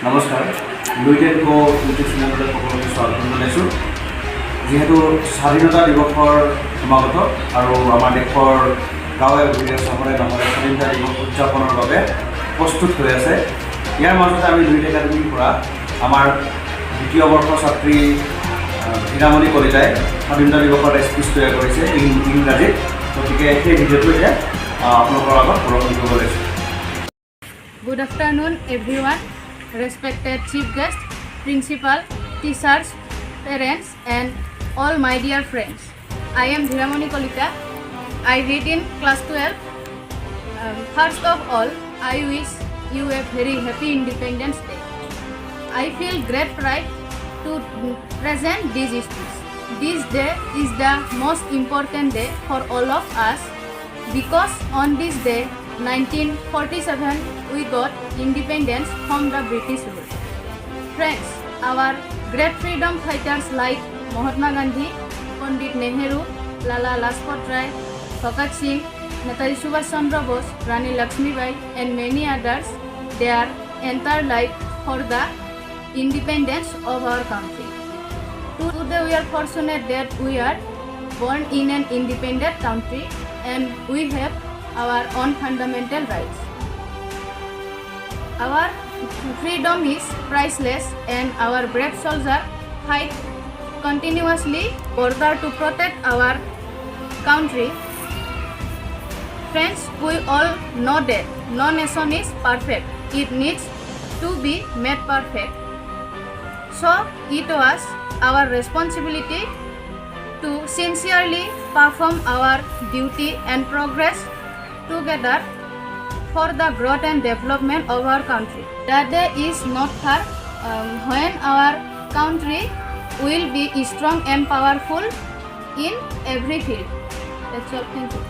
নমস্কাৰ লুইটেড গো ইউটিউব চেনেললৈ সকলোকে স্বাগতম জনাইছোঁ। যিহেতু স্বাধীনতা দিৱসৰ সমাগত আৰু আমাৰ দেশৰ গাঁৱে ভূঞে চহৰে নহৰে স্বাধীনতা দিৱস উদযাপনৰ বাবে প্ৰস্তুত হৈ আছে। ইয়াৰ মাজতে আমি লুইট একাডেমীৰ পৰা আমাৰ দ্বিতীয় বৰ্ষৰ ছাত্ৰী ধীৰামণি কলিতাই স্বাধীনতা দিৱসৰ স্পীচ তৈয়াৰ কৰিছে ইংৰাজীত। গতিকে সেই ভিডিঅ'টো এতিয়া আপোনালোকৰ আগত প্ৰদৰ্শন কৰিব লৈছোঁ। Good afternoon, everyone. Respected chief guest, principal, teachers, parents, and all my dear friends. I am Dhiramoni Kalita. I read in class 12. First of all, I wish you a very happy Independence Day. I feel great pride to present this speech. This day is the most important day for all of us because on this day, 1947, we got independence from the British rule. Friends, our great freedom fighters like Mahatma Gandhi, Pandit Nehru, Lala Lajpat Rai, Bhagat Singh, Netaji Subhash Chandra Bose, Rani Lakshmibai, and many others, their entire life for the independence of our country. Today we are fortunate that we are born in an independent country and we have our own fundamental rights. Our freedom is priceless and our brave soldiers fight continuously in order to protect our country. Friends, we all know that no nation is perfect. It needs to be made perfect. So it was our responsibility to sincerely perform our duty and progress together for the growth and development of our country. The day is not far when our country will be strong and powerful in every field. That's all. Thank you.